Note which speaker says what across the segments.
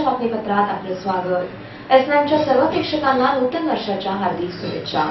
Speaker 1: बातमीपत्रात आपले स्वागत। S9च्या सर्व प्रेक्षकांना नूतन वर्षाच्या हार्दिक शुभेच्छा।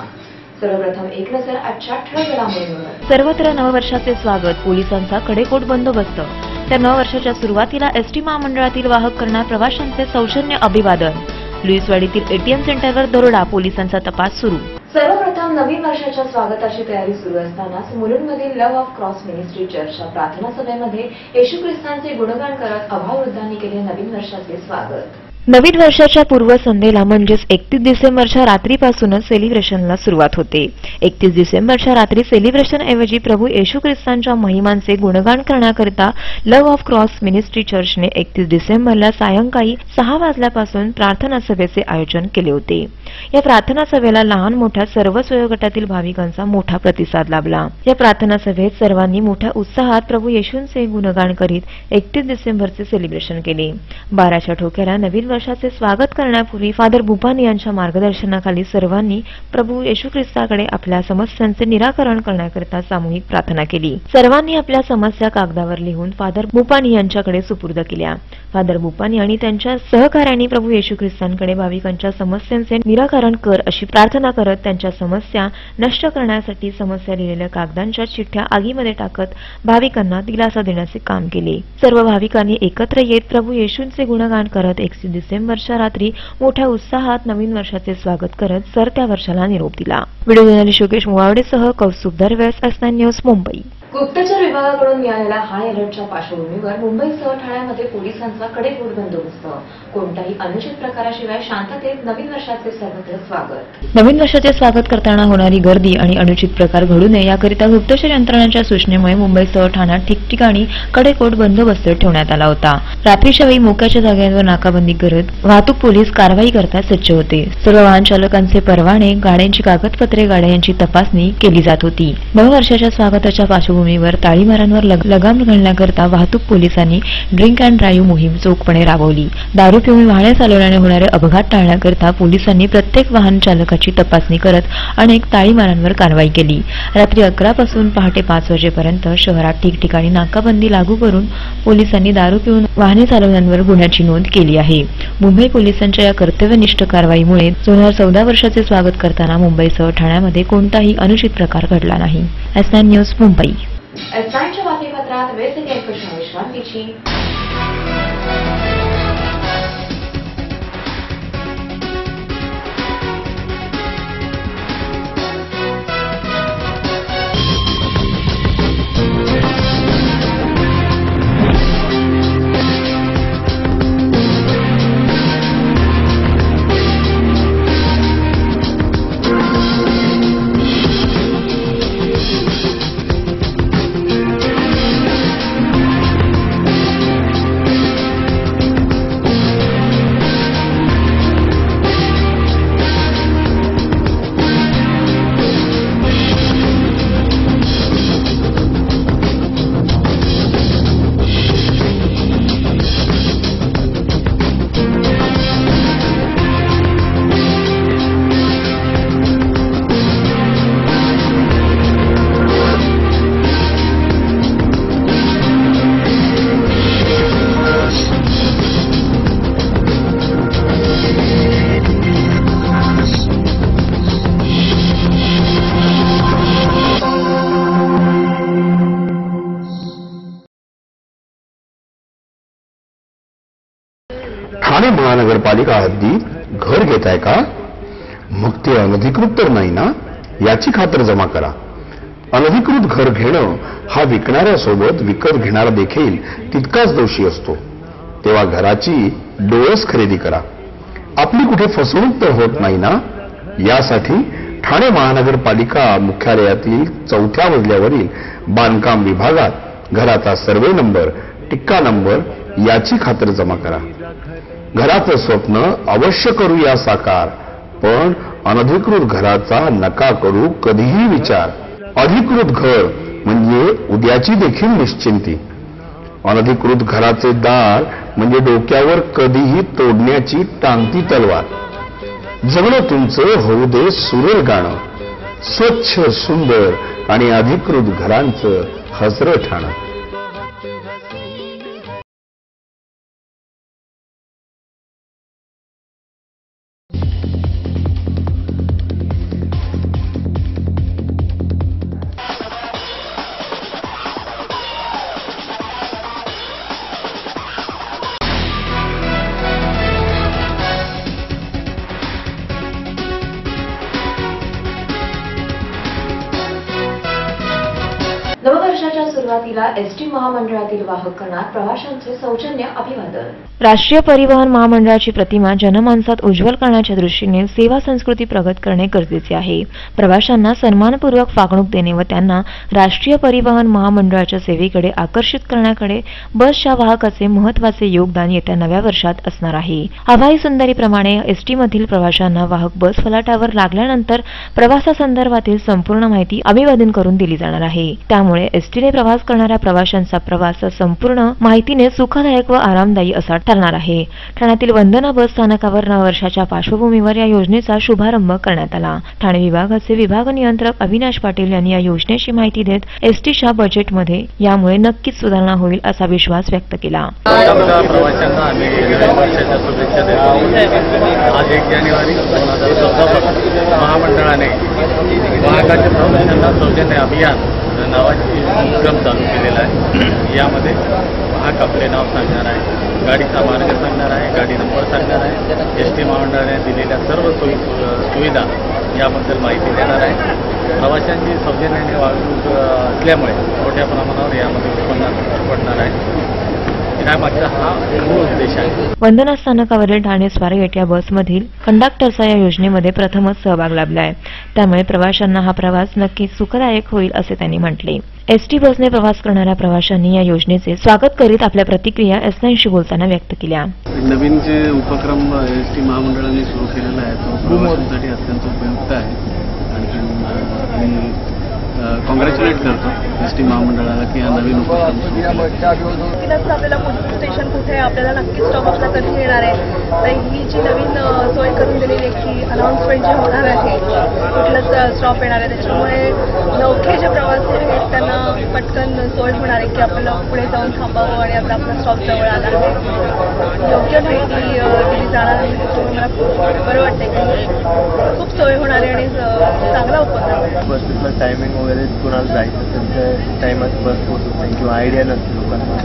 Speaker 1: सर्वप्रथम एक नजर आजच्या ठळक घडामोडींवर।
Speaker 2: सर्वत्र नववर्षाचे स्वागत, पोलिसांचा कडेकोट बंदोबस्त। त्या नववर्षाच्या सुरुवातीला एसटी महामंडळातील वाहक करणार प्रवाशांचे सौजन्य अभिवादन। लुईसवाडीतील एटीएम सेंटरवर दरोडा, पोलिसांचा तपास सुरू।
Speaker 1: सर्वप्रथम नवीन वर्षाच्या स्वागताची तयारी सुरू असतानाच मुलुंडमधील लव्ह ऑफ क्रॉस मिनिस्ट्री चर्चच्या प्रार्थना सभेमध्ये येशू ख्रिस्तांचे गुणगान करत अभाववृद्धांनी केले नवीन वर्षाचे स्वागत।
Speaker 2: नवीन वर्षाच्या पूर्वसंध्येला म्हणजेच 31 डिसेंबरच्या रात्रीपासूनच सेलिब्रेशनला सुरुवात होते। 31 डिसेंबरच्या रात्री सेलिब्रेशन ऐवजी प्रभू येशू ख्रिस्तांच्या महिमांचे गुणगान करण्याकरिता लव्ह ऑफ क्रॉस मिनिस्ट्री चर्चने 31 डिसेंबरला सायंकाळी 6 वाजल्यापासून प्रार्थना सभेचे आयोजन केले होते। या प्रार्थना सभेला लहान मोठ्या सर्व वयोगटातील भाविकांचा मोठा प्रतिसाद लाभला। या प्रार्थना सभेत सर्वांनी मोठ्या उत्साहात प्रभू येशूंचे गुणगान करीत 31 डिसेंबरचे सेलिब्रेशन केले। 12च्या ठोक्याला नवीन वर्षाचे स्वागत करण्यापूर्वी फादर बुपानी यांच्या मार्गदर्शनाखाली सर्वांनी प्रभू येशू ख्रिस्ताकडे आपल्या समस्यांचे निराकरण करण्याकरिता सामूहिक प्रार्थना केली। सर्वांनी आपल्या समस्या कागदावर लिहून फादर बुपानी यांच्याकडे सुपूर्द केल्या। फादर बुपानी आणि त्यांच्या सहकाऱ्यांनी प्रभू येशू ख्रिस्तांकडे भाविकांच्या समस्यांचे निराकरण कर अशी प्रार्थना करत त्यांच्या समस्या नष्ट करण्यासाठी समस्या लिहिलेल्या कागदांच्या चिठ्ठ्या आगीमध्ये टाकत भाविकांना दिलासा देण्याचे काम केले। सर्व भाविकांनी एकत्र येत प्रभू येशूंचे गुणगान करत 31 डिसेंबरच्या रात्री मोठ्या उत्साहात नवीन वर्षाचे स्वागत करत सरत्या वर्षाला निरोप दिला। व्हिडिओ जर्नलिस्ट योगेश मुवावडेसह कौस्तुभ दरवेस, S9 न्यूज, मुंबई।
Speaker 1: गुप्तचर विभागाकडून मिळालेल्या हाय अलर्टच्या पार्श्वभूमीवर मुंबईसह ठाण्यामध्ये पोलिसांचा कडेकोट बंदोबस्त। कोणत्याही अनुचित प्रकाराशिवाय शांततेत नवीन वर्षाचे सर्वत्र स्वागत।
Speaker 2: नवीन वर्षाचे स्वागत करताना होणारी गर्दी आणि अनुचित प्रकार घडू नये याकरिता गुप्तचर यंत्रणांच्या सूचनेमुळे मुंबईसह ठाण्यात ठिकठिकाणी कडेकोट बंदोबस्त ठेवण्यात आला होता। रात्रीच्या वेळी मोक्याच्या जागांवर नाकाबंदी करत वाहतूक पोलीस कारवाई करता सज्ज होते। सर्व वाहन चालकांचे परवाने, गाड्यांची कागदपत्रे, गाड्या यांची तपासणी केली जात होती। नववर्षाच्या स्वागताच्या पार्श्वभूमीवर ताळीमारांवर लगाम घालण्याकरता वाहतूक पोलिसांनी ड्रिंक अँड ड्राईव्ह मोहीम चोखपणे राबवली। दारू पिऊन वाहने चालवल्याने होणारे अपघात टाळण्याकरता पोलिसांनी प्रत्येक वाहन चालकाची तपासणी करत अनेक ताळीमारांवर कारवाई केली। रात्री 11 पासून पहाटे 5 वाजेपर्यंत शहरात ठिकठिकाणी नाकाबंदी लागू करून पोलिसांनी दारू पिऊन वाहने चालवणाऱ्यांवर गुन्ह्याची नोंद केली आहे। मुंबई पोलिसांच्या या कर्तव्यनिष्ठ कारवाईमुळे 2014 वर्षाचे स्वागत करताना मुंबईसह ठाण्यामध्ये कोणताही अनुचित प्रकार घडला नाही। S9 news, Mumbai.
Speaker 1: S9च्या बातमीपत्रात वेळ विश्रांतीची।
Speaker 3: ठाणे महानगरपालिका हद्दीत घर घेताय का? मग ते अनधिकृत तर नाही ना, याची खातर जमा करा। अनधिकृत घर घेणं हा विकणाऱ्यासोबत विकत घेणारा देखील तितकाच दोषी असतो। तेव्हा घराची डोळस खरेदी करा। आपली कुठे फसवणूक तर होत नाही ना, यासाठी ठाणे महानगरपालिका मुख्यालयातील 4थ्या मजल्यावरील बांधकाम विभागात घराचा सर्वे नंबर, टिक्का नंबर याची खातर जमा करा। घराचं स्वप्न अवश्य करूया साकार, पण अनधिकृत घराचा नका करू कधीही विचार। अधिकृत घर म्हणजे उद्याची देखील निश्चिंती। अनधिकृत घराचे दार म्हणजे डोक्यावर कधीही तोडण्याची टांगती तलवार। जगणं तुमचं होऊ दे सुरेल गाणं, स्वच्छ, सुंदर आणि अधिकृत घरांचं हसरं ठाणं।
Speaker 1: वर्षाच्या सुरुवातीला एसटी महामंडळातील वाहकांना प्रवाशांचे सौजन्य अभिवादन.
Speaker 2: राष्ट्रीय परिवहन महामंडळाची प्रतिमा जनमानसात उज्ज्वल करण्याच्या दृष्टीने सेवा संस्कृती प्रगत करणे गरजेचे आहे. प्रवाशांना सन्मानपूर्वक वागणूक देणे व त्यांना राष्ट्रीय परिवहन महामंडळाच्या सेवेकडे आकर्षित करण्याकडे बसच्या वाहकाचे महत्त्वाचे योगदान येत्या नव्या वर्षात असणार आहे. हवाई सुंदरीप्रमाणे एसटीमधील प्रवाशांना वाहक बस फलाटावर लागल्यानंतर प्रवासासंदर्भातील संपूर्ण माहिती अभिवादन करून दिली जाणार आहे. त्यामुळे एसटीने प्रवास करणाऱ्या प्रवाशांचा प्रवास संपूर्ण माहितीने सुखदायक व आरामदायी असा ठरणार आहे. ठाण्यातील वंदना बस स्थानकावर नववर्षाच्या पार्श्वभूमीवर या योजनेचा शुभारंभ करण्यात आला. ठाणे विभागाचे विभाग नियंत्रक अविनाश पाटील यांनी या योजनेची माहिती देत एसटीच्या बजेटमध्ये यामुळे नक्कीच सुधारणा होईल असा विश्वास व्यक्त केला.
Speaker 4: प्रवाशांना आम्ही वर्षाच्या शुभेच्छा देतो. आज 1 जानेवारी 2014 महामंडळाने वाहकाच्या प्रवाशांना सौजन्य अभियान नावाची उपक्रम चालू केलेला आहे. यामध्ये वाहक आपले नाव सांगणार आहे, गाडीचा मार्ग सांगणार आहे, गाडी नंबर सांगणार आहे, एसटी महामंडळाने दिलेल्या सर्व सुविधा याबद्दल माहिती देणार आहे. प्रवाशांची सौजन्याने वागणूक असल्यामुळे मोठ्या प्रमाणावर यामध्ये उत्पन्नात भर पडणार आहे. त्यामागचा हा मूळ उद्देश आहे.
Speaker 2: वंदना स्थानकावरील ठाणे स्वारगेट या बसमधील कंडक्टरचा या योजनेमध्ये प्रथमच सहभाग लाभलाय. त्यामुळे प्रवाशांना हा प्रवास नक्कीच सुखदायक होईल असे त्यांनी म्हटले. एसटी बसने प्रवास करणाऱ्या प्रवाशांनी या योजनेचे स्वागत करीत आपल्या प्रतिक्रिया एस9शी बोलताना व्यक्त केल्या.
Speaker 5: नवीन जे उपक्रम एसटी महामंडळाने सुरू केलेला आहे तो प्रवाशांसाठी अत्यंत उपयुक्त आहे. आणि कॉंग्रॅच्युलेट करतो एसटी महामंडळाला की हा नवीन उपक्रम
Speaker 6: आपल्याला पुढचं स्टेशन कुठे आहे, आपल्याला नक्की स्टॉप आपला कधी येणार आहे, तर ही जी नवीन सोय करून दिलेली आहे की अनाऊन्समेंट जे होणार आहे कुठलंच स्टॉप येणार आहे, त्याच्यामुळे नवखे जे प्रवासी आहेत त्यांना पटकन सोय होणार आहे की आपल्याला पुढे जाऊन थांबावं आणि आपला स्टॉप जवळ आला आहे. योग्य माहिती दिली जाणार आहे त्याच्यामुळे मला खूप बरं वाटतंय की खूप सोय होणार आहे आणि चांगला उपक्रम आहे.
Speaker 4: बसला टायमिंग वगैरे कुणाला जायचं त्यांच्या टायमात बस पोहोचत नाही किंवा आयडिया नसते लोकांना,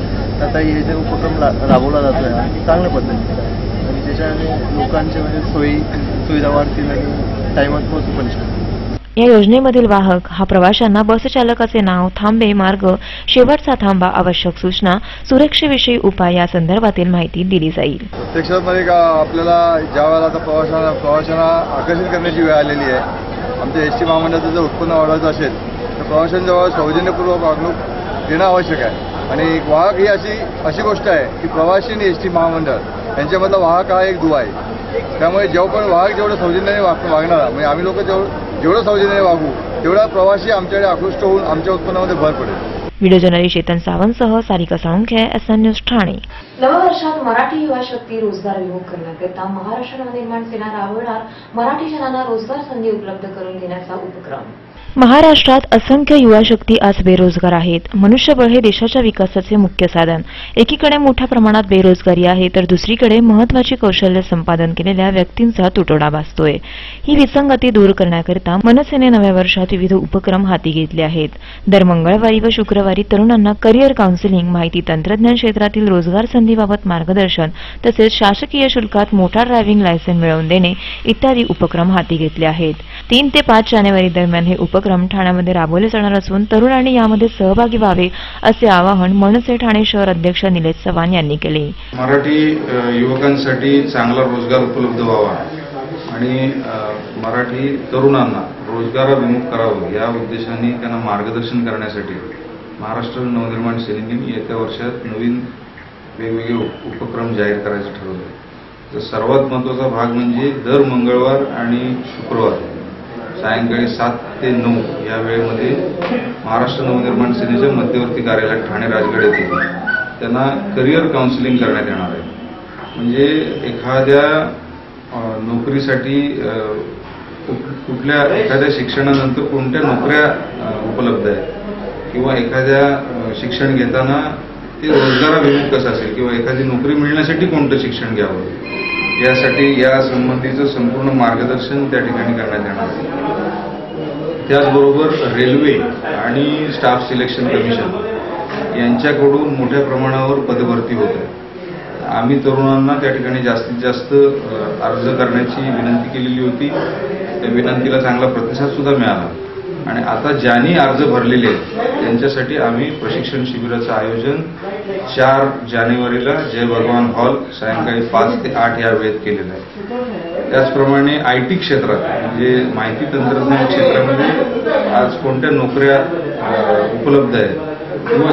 Speaker 4: तर आता हे जे उपक्रम राबवला जातो आहे चांगल्या पद्धतीने आणि त्याच्याने लोकांच्या म्हणजे सुविधा वाढतील आणि टायमात पोहोचू पण शकतो.
Speaker 2: या योजनेमधील वाहक हा प्रवाशांना बसचालकाचे नाव, थांबे, मार्ग, शेवटचा थांबा, आवश्यक सूचना, सुरक्षेविषयी उपाय या संदर्भातील माहिती दिली जाईल.
Speaker 7: प्रत्यक्षात मध्ये का आपल्याला ज्या वेळेला आता प्रवाशांना आकर्षित करण्याची वेळ आलेली आहे. आमच्या एसटी महामंडळाचं जर उत्पन्न वाढवायचं असेल तर प्रवाशांजवळ सौजन्यपूर्वक वागणूक देणं आवश्यक आहे. आणि वाहक ही अशी गोष्ट आहे की प्रवासी आणि एसटी महामंडळ यांच्यामधला वाहक हा एक दुवा आहे. त्यामुळे वाहक जेवढं सौजन्याने वागणार म्हणजे आम्ही लोक जेवढं सौजन्याने वागू तेवढा प्रवासी आमच्याकडे आकृष्ट होऊन आमच्या उत्पन्नामध्ये भर पडेल.
Speaker 2: व्हिडिओ जर्नलिस्ट चेतन सावंतसह सारिका साळुंखे, एस9 न्यूज ठाणे.
Speaker 1: नववर्षात मराठी युवा शक्ती रोजगार विमुख करण्याकरिता महाराष्ट्र नवनिर्माण सेना राबवणार मराठी जनांना रोजगार संधी उपलब्ध करून देण्याचा उपक्रम.
Speaker 2: महाराष्ट्रात असंख्य युवा शक्ती आज बेरोजगार आहेत. मनुष्यबळ हे देशाच्या विकासाचे मुख्य साधन. एकीकडे मोठ्या प्रमाणात बेरोजगारी आहे तर दुसरीकडे महत्त्वाची कौशल्य संपादन केलेल्या व्यक्तींचा तुटवडा भासतोय. ही विसंगती दूर करण्याकरिता मनसेने नव्या वर्षात विविध उपक्रम हाती घेतले आहेत. दर मंगळवारी व शुक्रवारी तरुणांना करिअर काउन्सिलिंग, माहिती तंत्रज्ञान क्षेत्रातील रोजगार संधीबाबत मार्गदर्शन तसेच शासकीय शुल्कात मोटार ड्रायव्हिंग लायसन्स मिळवून देणे इत्यादी उपक्रम हाती घेतले आहेत. 3 ते 5 जानेवारी दरम्यान हे उपक्रम ठाण्यामध्ये राबवले जाणार असून तरुणांनी यामध्ये सहभागी व्हावे असे आवाहन मनसे ठाणे शहर अध्यक्ष निलेश चव्हाण यांनी केले.
Speaker 8: मराठी युवकांसाठी चांगला रोजगार उपलब्ध व्हावा आणि मराठी तरुणांना रोजगाराभिमुख करावं या उद्देशाने त्यांना मार्गदर्शन करण्यासाठी महाराष्ट्र नवनिर्माण सेनेने येत्या वर्षात नवीन वेगवेगळे उपक्रम जाहीर करायचं ठरवलं. तर सर्वात महत्त्वाचा भाग म्हणजे दर मंगळवार आणि शुक्रवार सायंकाळी 7 ते 9 या वेळेमध्ये महाराष्ट्र नवनिर्माण सेनेच्या मध्यवर्ती कार्यालयात ठाणे राजगड येथे त्यांना करिअर काउन्सिलिंग करण्यात येणार आहे. म्हणजे एखाद्या नोकरीसाठी एखाद्या शिक्षणानंतर कोणत्या नोकऱ्या उपलब्ध आहेत किंवा एखाद्या शिक्षण घेताना ते रोजगाराभिमुख कसं असेल किंवा एखादी नोकरी मिळण्यासाठी कोणतं शिक्षण घ्यावं यासाठी या संबंधीचं संपूर्ण मार्गदर्शन त्या ठिकाणी करण्यात येणार आहे. त्याचबरोबर रेल्वे आणि स्टाफ सिलेक्शन कमिशन यांच्याकडून मोठ्या प्रमाणावर पदभरती होत आहे. आम्ही तरुणांना त्या ठिकाणी जास्तीत जास्त अर्ज करण्याची विनंती केलेली होती. त्या विनंतीला चांगला प्रतिसाद सुद्धा मिळाला आणि आता ज्यांनी अर्ज भरलेले आहेत त्यांच्यासाठी आम्ही प्रशिक्षण शिबिराचं आयोजन 4 जानेवारीला जय भगवान हॉल सायंकाळी 5 ते 8 या वेळेत केलेलं आहे. त्याचप्रमाणे IT क्षेत्रात म्हणजे माहिती तंत्रज्ञान क्षेत्रामध्ये आज कोणत्या नोकऱ्या उपलब्ध आहेत किंवा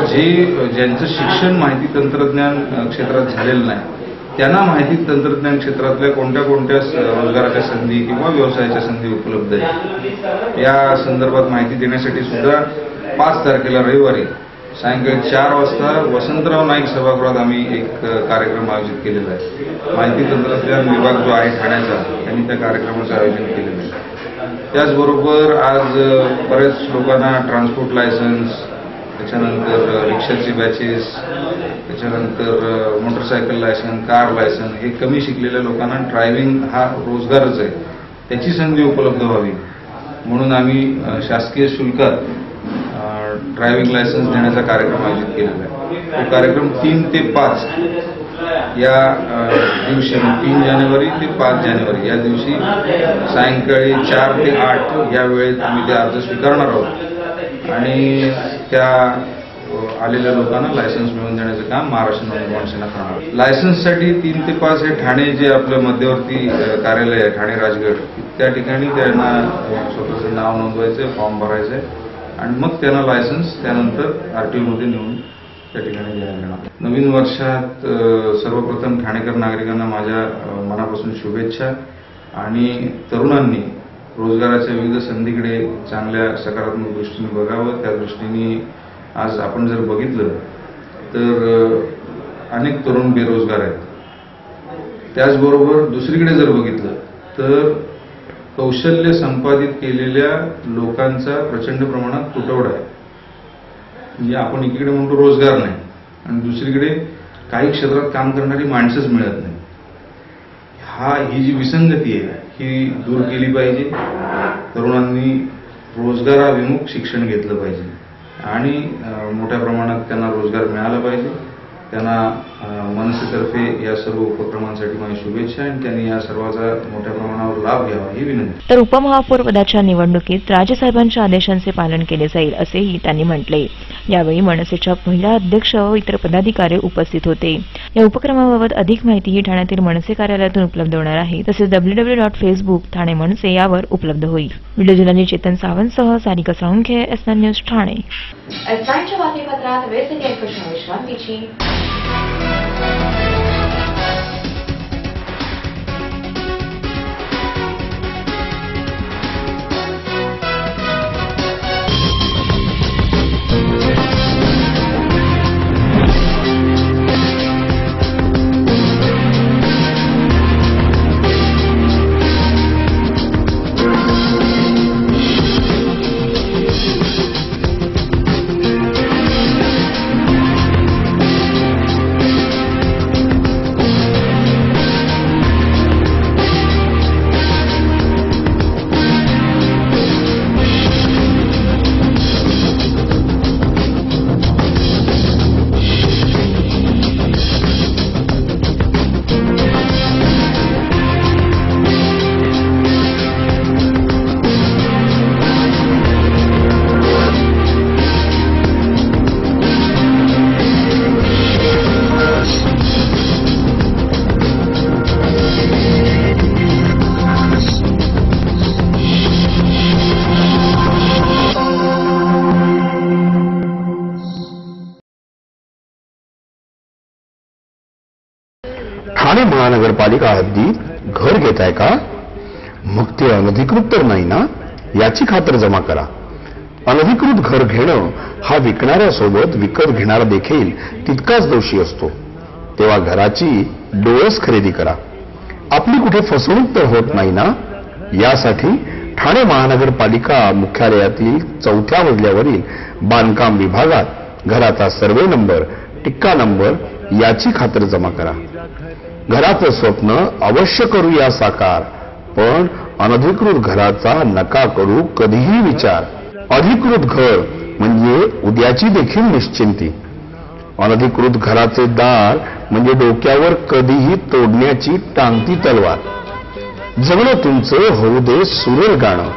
Speaker 8: ज्यांचं शिक्षण माहिती तंत्रज्ञान क्षेत्रात झालेलं नाही त्यांना माहिती तंत्रज्ञान क्षेत्रातल्या कोणत्या रोजगाराच्या संधी किंवा व्यवसायाच्या संधी उपलब्ध आहेत या संदर्भात माहिती देण्यासाठी सुद्धा 5 तारखेला रविवारी सायंकाळी 4 वाजता वसंतराव नाईक सभागृहात आम्ही एक कार्यक्रम आयोजित केलेला आहे. माहिती तंत्रज्ञान विभाग जो आहे ठाण्याचा त्यांनी त्या कार्यक्रमाचं आयोजन केलेलं आहे. त्याचबरोबर आज बऱ्याच लोकांना ट्रान्सपोर्ट लायसन्स, त्याच्यानंतर रिक्षाचे बॅचेस, त्याच्यानंतर मोटरसायकल लायसन, कार लायसन हे कमी शिकलेल्या लोकांना ड्रायव्हिंग हा रोजगारच आहे त्याची संधी उपलब्ध व्हावी म्हणून आम्ही शासकीय शुल्कात ड्रायव्हिंग लायसन्स देण्याचा कार्यक्रम आयोजित केलेला आहे. तो कार्यक्रम 3 ते 5 या दिवशी 3 जानेवारी ते 5 जानेवारी या दिवशी सायंकाळी 4 ते 8 या वेळेत आम्ही ते अर्ज स्वीकारणार आहोत आणि त्या आलेल्या लोकांना लायसन्स मिळवून देण्याचं काम महाराष्ट्र नवनिर्माण सेना करणार. लायसन्ससाठी 3 ते 5 हे ठाणे जे आपलं मध्यवर्ती कार्यालय आहे ठाणे राजगड त्या ठिकाणी त्यांना स्वतःचं नाव नोंदवायचं, फॉर्म भरायचं आहे आणि मग त्यांना लायसन्स त्यानंतर RTO मध्ये नेऊन त्या ठिकाणी द्यायला येणार. नवीन वर्षात सर्वप्रथम ठाणेकर नागरिकांना माझ्या मनापासून शुभेच्छा आणि तरुणांनी रोजगाराच्या विविध संधीकडे चांगल्या सकारात्मक दृष्टीने बघावं. त्या दृष्टीने आज आपण जर बघितलं तर अनेक तरुण बेरोजगार आहेत. त्याचबरोबर दुसरीकडे जर बघितलं तर कौशल्य संपादित केलेल्या लोकांचा प्रचंड प्रमाणात तुटवडा आहे. म्हणजे आपण एकीकडे म्हणतो रोजगार नाही आणि दुसरीकडे काही क्षेत्रात काम करणारी माणसंच मिळत नाही. ही जी विसंगती आहे ही दूर केली पाहिजे. तरुणांनी रोजगाराभिमुख शिक्षण घेतलं पाहिजे आणि मोठ्या प्रमाणात त्यांना रोजगार मिळाला पाहिजे. त्यांना मनसेतर्फे या सर्व उपक्रमांसाठी माझी शुभेच्छा आणि त्यांनी या सर्वाचा मोठ्या प्रमाणावर लाभ घ्यावा ही विनंती.
Speaker 2: तर उपमहापौर पदाच्या निवडणुकीत राजसाहेबांच्या आदेशांचे पालन केले जाईल असेही त्यांनी म्हटले. यावेळी मनसेच्या महिला अध्यक्ष व इतर पदाधिकारी उपस्थित होते. या उपक्रमाबाबत अधिक माहिती ही ठाण्यातील मनसे कार्यालयातून उपलब्ध होणार आहे. तसेच www.facebook ठाणे मनसे यावर उपलब्ध होईल. व्हिडिओ जर्नलिस्ट चेतन सावंतसह सारिका साळुंखे, S9 न्यूज ठाणे.
Speaker 1: S9च्या बातमीपत्रात वेळ झाली आहे विश्रांतीची.
Speaker 3: ठाणे महानगरपालिका हद्दीत घर घेताय का? मग ते अनधिकृत तर नाही ना याची खातर जमा करा. अनधिकृत घर घेणं हा विकणाऱ्यासोबत विकत घेणारा देखील तितकाच दोषी असतो. तेव्हा घराची डोळस खरेदी करा. आपली कुठे फसवणूक तर होत नाही ना. यासाठी ठाणे महानगरपालिका मुख्यालयातील 4थ्या मजल्यावरील बांधकाम विभागात घराचा सर्वे नंबर, टिक्का नंबर याची खातर जमा करा. घराचं स्वप्न अवश्य करूया साकार, पण अनधिकृत घराचा नका करू कधीही विचार. अधिकृत घर म्हणजे उद्याची देखील निश्चिंती. अनधिकृत घराचे दार म्हणजे डोक्यावर कधीही तोडण्याची टांगती तलवार. जगणं तुमचं होऊ दे सुरेल गाणं.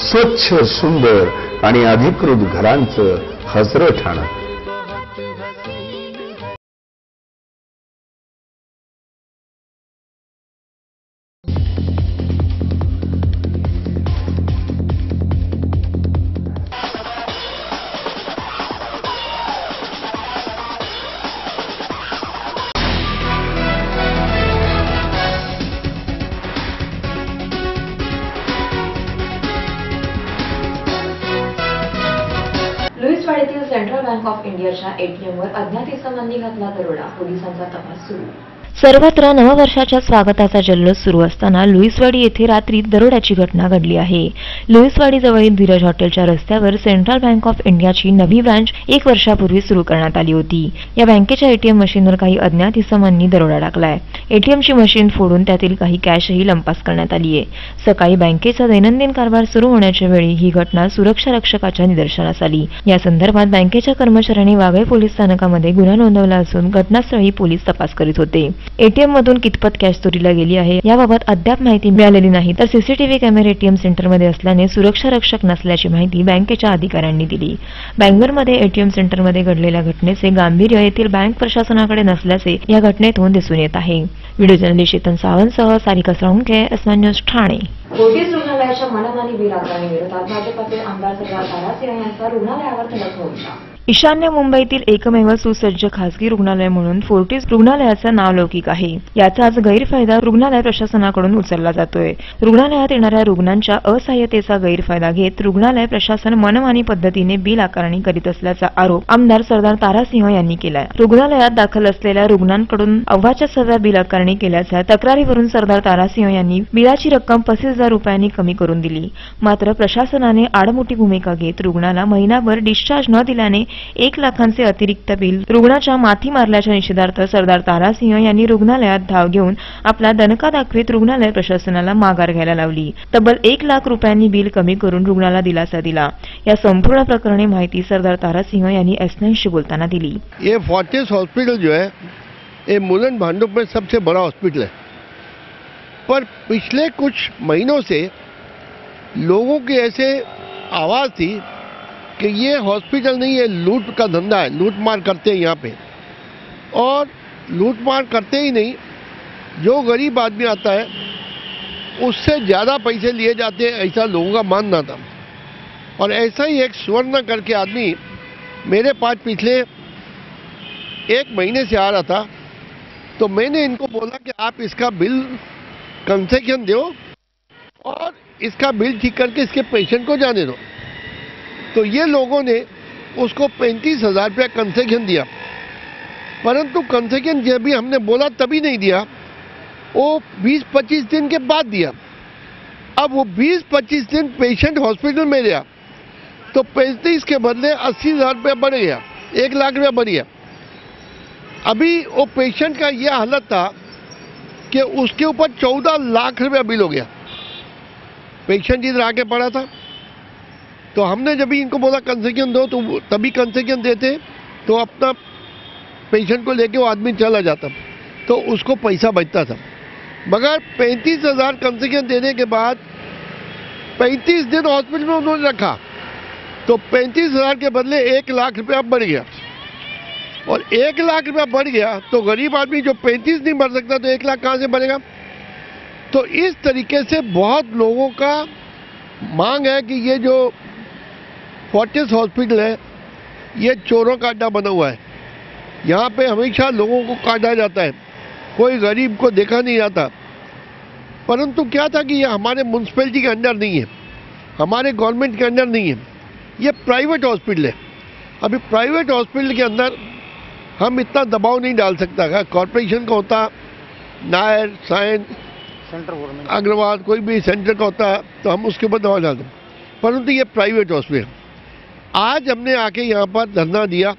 Speaker 3: स्वच्छ सुंदर आणि अधिकृत घरांचं हजरं ठाणं.
Speaker 1: लुईसवाडीतील सेंट्रल बँक ऑफ इंडियाच्या एटीएमवर अज्ञात इसमांनी घातला दरोडा. पोलिसांचा तपास सुरू.
Speaker 2: सर्वत्र नववर्षाच्या स्वागताचा जल्लोष सुरू असताना लुईसवाडी येथे रात्री दरोड्याची घटना घडली आहे. लुईसवाडीजवळील धीरज हॉटेलच्या रस्त्यावर सेंट्रल बँक ऑफ इंडियाची नवी ब्रांच 1 वर्षापूर्वी सुरू करण्यात आली होती. या बँकेच्या एटीएम मशीनवर काही अज्ञात इसमांनी दरोडा टाकलाय. एटीएमची मशीन फोडून त्यातील काही कॅशही लंपास करण्यात आली आहे. सकाळी बँकेचा दैनंदिन कारभार सुरू होण्याच्या वेळी ही घटना सुरक्षा रक्षकाच्या निदर्शनास आली. या संदर्भात बँकेच्या कर्मचाऱ्यांनी वाघळे पोलीस स्थानकामध्ये गुन्हा नोंदवला असून घटनास्थळी पोलीस तपास करीत होते. एटीएम मधून कितपत कॅश चोरीला गेली आहे याबाबत अद्याप माहिती मिळालेली नाही, तर सीसीटीव्ही कॅमेरे एटीएम सेंटरमध्ये असल्याने सुरक्षा रक्षक नसल्याची माहिती बँकेच्या अधिकाऱ्यांनी दिली. बँगलोरमध्ये एटीएम सेंटरमध्ये घडलेल्या घटनेचे गांभीर्य येथील बँक प्रशासनाकडे नसल्याचे या घटनेतून दिसून येत आहे. व्हिडिओ जर्नलिस्ट चेतन सावंतसह सारिका साळुंखे, एसमान न्यूज, ठाणे.
Speaker 1: फोर्टिस रुग्णालयाच्या मनमानी बिल आकारणीविरोधात भाजपाचे आमदार सरदार तारासिंह यांचा रुग्णालयावर धडक मोर्चा.
Speaker 2: ईशान्य मुंबईतील एकमेव सुसज्ज खासगी रुग्णालय म्हणून फोर्टिस रुग्णालयाचं नाव लौकिक आहे. याचाच गैरफायदा रुग्णालय प्रशासनाकडून उचलला जातोय. रुग्णालयात येणाऱ्या रुग्णांच्या असहाय्यतेचा गैरफायदा घेत रुग्णालय प्रशासन मनमानी पद्धतीने बिल आकारणी करीत असल्याचा आरोप आमदार सरदार तारासिंह यांनी केलाय. रुग्णालयात दाखल असलेल्या रुग्णांकडून अव्वाच्या सव्वा बिल आकारणी केल्याच्या तक्रारीवरून सरदार तारासिंह यांनी बिलाची रक्कम 35,000 रुपयांनी कमी करून दिली. मात्र प्रशासनाने आडमुठी भूमिका घेत रुग्णाला महिनाभर डिस्चार्ज न दिल्याने 1 लाखांचे अतिरिक्त बिल रुग्णाच्या माथी मारल्याच्या निषेधार्थ सरदार तारासिंह यांनी रुग्णालयात धाव घेऊन आपला दणका दाखवित रुग्णालय प्रशासनाला माघार घ्यायला लावली. तब्बल 1 लाख रुपयांनी बिल कमी करून रुग्णाला दिलासा दिला. या संपूर्ण प्रकरणी माहिती सरदार तारासिंह यांनी एस9शी बोलताना दिली.
Speaker 9: ये फोर्टिस हॉस्पिटल जो है ये मुलन भांडुप में सबसे बड़ा हॉस्पिटल है, पर पिछले कुछ महीनों से लोगों की ऐसे आवाज़ थी कि ये हॉस्पिटल नहीं, ये लूट का धंधा है, लूट मार करते हैं यहाँ पे. और लूट मार करते ही नहीं, जो गरीब आदमी आता है उससे ज़्यादा पैसे लिए जाते हैं, ऐसा लोगों का मानना था. और ऐसा ही एक स्वर्ण करके आदमी मेरे पास पिछले 1 महीने से आ रहा था, तो मैंने इनको बोला कि आप इसका बिल कंसेशन दो और इसका बिल ठीक करके इसके पेशेंट को जाने दो. तो ये लोगों ने उसको 35,000 रुपया कंसेशन दिया, परंतु कंसेशन जब भी हमने बोला तभी नहीं दिया, वो 20-25 दिन के बाद दिया. अब वो 20-25 दिन पेशेंट हॉस्पिटल में रहा तो 35 के बदले 80,000 रुपया बढ़ गया, 1 लाख रुपया बढ़ गया. अभी वो पेशेंट का यह हालत था कि उसके ऊपर 14 लाख रुपया बिल हो गया. पेशेंट इधर आके पड़ा था, तो हमने जब भी इनको बोला कंसेशन दो तो तभी कंसेशन देते, तो अपना पेशेंट को लेके वो आदमी चला जाता, तो उसको पैसा बचता था. मगर 35,000 कंसेशन देने के बाद 35 दिन हॉस्पिटल में उन्होंने रखा, तो 35,000 के बदले 1 लाख रुपया बढ़ गया. और 1 लाख रुपया बढ़ गया तो गरीब आदमी जो 35 नहीं भर सकता तो 1 लाख कहाँ से बढ़ेगा. तो इस तरीके से बहुत लोगों का मांग है कि ये जो फोर्टिस हॉस्पिटल है ये चोरों का अड्डा बना हुआ है. यहाँ पे हमेशा लोगों को काटा जाता है, कोई गरीब को देखा नहीं जाता. परंतु क्या था कि ये हमारे म्यूनसिपैलिटी के अंडर नहीं है, हमारे गवर्नमेंट के अंडर नहीं है, ये प्राइवेट हॉस्पिटल है. अभी प्राइवेट हॉस्पिटल के अंदर हम इतना दबाव नहीं डाल सकता. अगर कॉरपोरेशन का होता, नायर, साइन, अग्रवाल, कोई भी सेंटर का होता तो हम उसके ऊपर दबाव डालते, परंतु ये प्राइवेट हॉस्पिटल. आज हमने आके यहाँ पर धरना दिया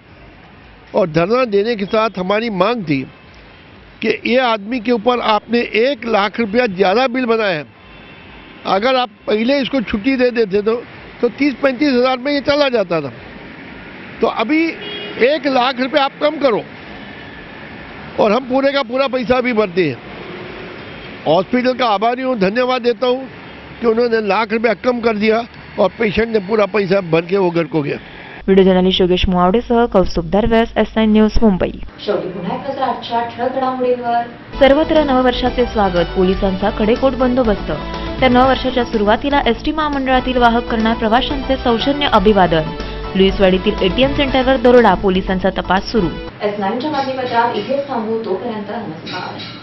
Speaker 9: और धरना देने के साथ हमारी मांग थी कि ये आदमी के ऊपर आपने 1 लाख रुपया ज़्यादा बिल बनाया है. अगर आप पहले इसको छुट्टी दे देते तो 30-35 हज़ार में ये चला जाता था. तो अभी 1 लाख रुपया आप कम करो और हम पूरे का पूरा पैसा भी भरते हैं. हॉस्पिटल का आभारी हूँ, धन्यवाद देता हूँ कि उन्होंने 1 लाख रुपया कम कर दिया और पेशेंट ने पूरा पैसा भर के वो घर को गया।
Speaker 2: व्हिडिओ जर्नलिस्ट योगेश मुवावडेसह कौस्तुभ दरव्यास, S9 न्यूज, मुंबई.
Speaker 1: शेवटी पुन्हा एक नजर आजच्या ठळक घडामोडींवर.
Speaker 2: सर्वत्र नववर्षाचे स्वागत, पोलिसांचा कडेकोट बंदोबस्त. तर नववर्षाच्या सुरुवातीला एसटी महामंडळातील वाहक करणार प्रवाशांचे सौजन्य अभिवादन. लुईसवाडीतील एटीएम सेंटरवर दरोडा, पोलिसांचा तपास सुरू.
Speaker 1: S9च्या बातमीपत्रात इथेच थांबू. तोपर्यंत नमस्कार.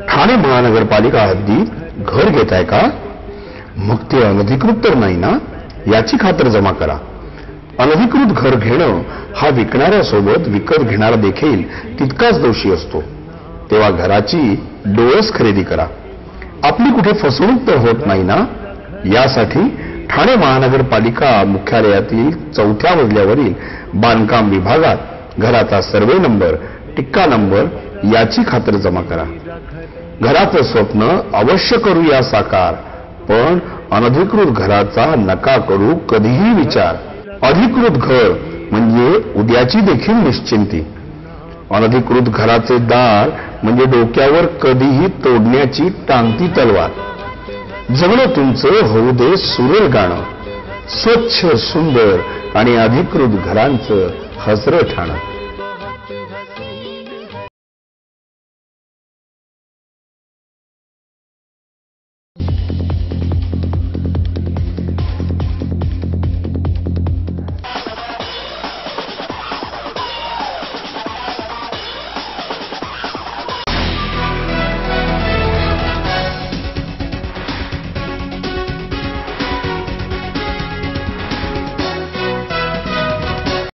Speaker 3: ठाणे महानगरपालिका हद्दीत घर घेताय का? मग ते अनधिकृत तर नाही ना, याची खातर जमा करा. अनधिकृत घर घेणं हा विकणाऱ्यासोबत विकत घेणारा देखील तितकाच दोषी असतो. तेव्हा घराची डोळस खरेदी करा. आपली कुठे फसवणूक तर होत नाही ना, यासाठी ठाणे महानगरपालिका मुख्यालयातील 4थ्या मजल्यावरील बांधकाम विभागात घराचा सर्वे नंबर, टिक्का नंबर याची खातर जमा करा. घराचं स्वप्न अवश्य करूया साकार, पण अनधिकृत घराचा नका करू कधीही विचार. अधिकृत घर म्हणजे उद्याची देखील निश्चिंती. अनधिकृत घराचे दार म्हणजे डोक्यावर कधीही तोडण्याची टांगती तलवार. जगणं तुमचं होऊ दे सुरेल गाणं, स्वच्छ सुंदर आणि अधिकृत घरांचं हसरं ठाणं.